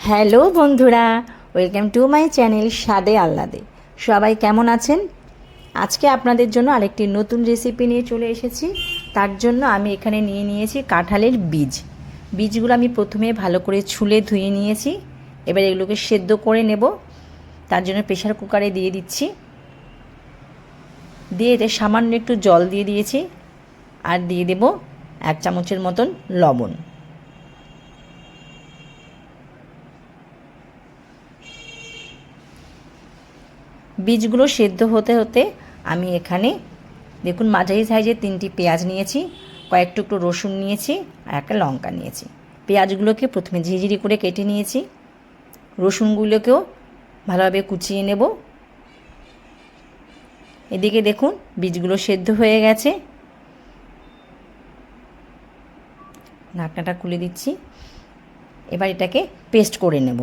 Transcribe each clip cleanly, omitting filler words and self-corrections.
Hello বন্ধুরা, welcome to my channel স্বাদে আহ্লাদে। সবাই কেমন আছেন? আজকে আপনাদের জন্য আরেকটি নতুন রেসিপি নিয়ে চলে এসেছি। তার জন্য আমি এখানে নিয়েছি কাঁঠালের বীজগুলো আমি প্রথমে ভালো করে ছুলে ধুয়ে নিয়েছি। এবার এগুলোকে সেদ্ধ করে নেব। তার জন্য প্রেশার কুকারে দিয়ে দিচ্ছি। দিয়ে এতে সামান্য একটু জল দিয়ে দিয়েছি, আর দিয়ে দেব 1 চামচের মতন লবণ। বীজগুলো সেদ্ধ হতে হতে আমি এখানে দেখুন মাঝারি সাইজের 3টি পেঁয়াজ নিয়েছি, কয়েক টুকরো রসুন নিয়েছি, আর একটা লঙ্কা নিয়েছি। পেঁয়াজগুলোকে প্রথমে ঝিরিঝিরি করে কেটে নিয়েছি। রসুনগুলোকেও ভালোভাবে কুচিয়ে নেব। এদিকে দেখুন বীজগুলো সেদ্ধ হয়ে গেছে। ঢাকনাটা খুলে দিচ্ছি। এবার এটাকে পেস্ট করে নেব।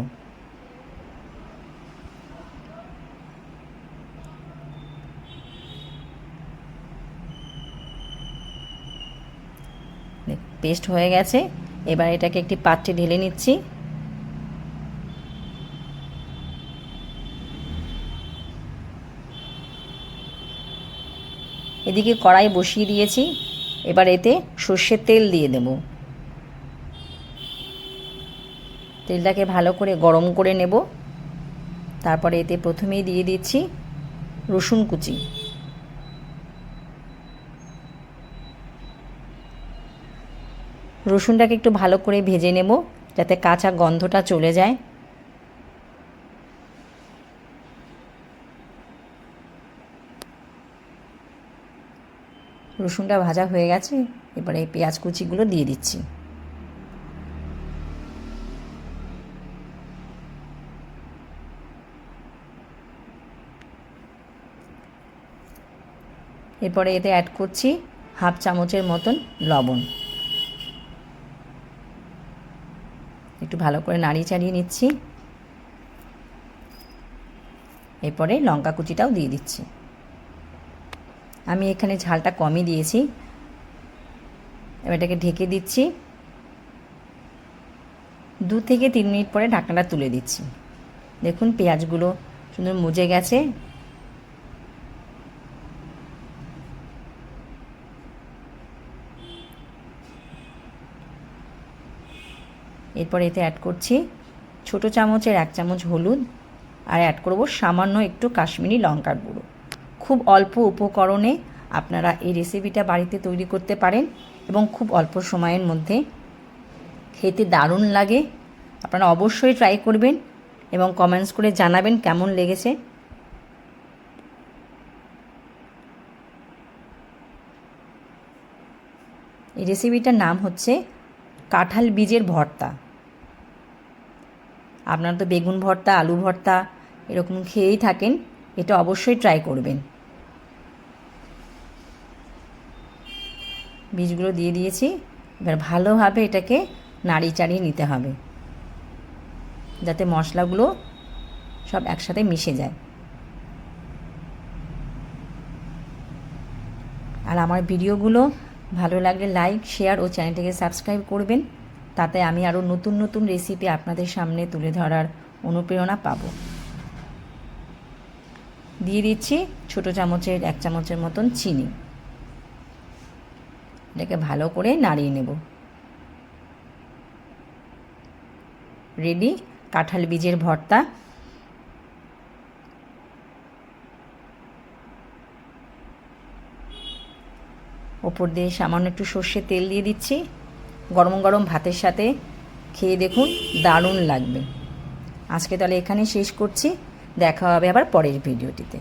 পেস্ট হয়ে গেছে। এবার এটাকে একটি পাত্রে ঢেলে নিচ্ছি। এদিকে কড়াই বসিয়ে দিয়েছি। এবার এতে সর্ষের তেল দিয়ে দেব। তেলটাকে ভালো করে গরম করে নেব। তারপরে এতে প্রথমেই দিয়ে দিচ্ছি রসুন কুচি। রসুনটাকে একটু ভালো করে ভেজে নেব যাতে কাঁচা গন্ধটা চলে যায়। রসুনটা ভাজা হয়ে গেছে। এবারে এই পেঁয়াজ কুচিগুলো দিয়ে দিচ্ছি। এরপরে এতে অ্যাড করছি 1/2 চামচের মতন লবণ। একটু ভালো করে নাড়িয়ে চাড়িয়ে নিচ্ছি। এরপরে লঙ্কা কুচিটাও দিয়ে দিচ্ছি। আমি এখানে ঝালটা কমই দিয়েছি। এবার এটাকে ঢেকে দিচ্ছি। 2 থেকে 3 মিনিট পরে ঢাকনাটা তুলে দিচ্ছি। দেখুন পেঁয়াজগুলো সুন্দর মজে গেছে। এরপর এতে অ্যাড করছি ছোটো চামচের 1 চামচ হলুদ, আর অ্যাড করব সামান্য একটু কাশ্মীরি লঙ্কার গুঁড়ো। খুব অল্প উপকরণে আপনারা এই রেসিপিটা বাড়িতে তৈরি করতে পারেন এবং খুব অল্প সময়ের মধ্যে খেতে দারুণ লাগে। আপনারা অবশ্যই ট্রাই করবেন এবং কমেন্টস করে জানাবেন কেমন লেগেছে। এই রেসিপিটার নাম হচ্ছে কাঁঠাল বীজের ভর্তা। আপনারা তো বেগুন ভর্তা, আলু ভর্তা এরকম খেয়েই থাকেন, এটা অবশ্যই ট্রাই করবেন। বীজগুলো দিয়ে দিয়েছি। এবার ভালোভাবে এটাকে নাড়িয়ে চাড়িয়ে নিতে হবে যাতে মশলাগুলো সব একসাথে মিশে যায়। আর আমার ভিডিওগুলো ভালো লাগলে লাইক, শেয়ার ও চ্যানেলটিকে সাবস্ক্রাইব করবেন। তাতে আমি আরও নতুন নতুন রেসিপি আপনাদের সামনে তুলে ধরার অনুপ্রেরণা পাব। দিয়ে দিচ্ছি ছোটো চামচের 1 চামচের মতন চিনি। এটাকে ভালো করে নাড়িয়ে নেব। রেডি কাঁঠাল বীজের ভর্তা। ওপর দিয়ে সামান্য একটু সর্ষের তেল দিয়ে দিচ্ছি। গরম গরম ভাতের সাথে খেয়ে দেখুন, দারুণ লাগবে। আজকে তাহলে এখানেই শেষ করছি। দেখা হবে আবার পরের ভিডিওটিতে।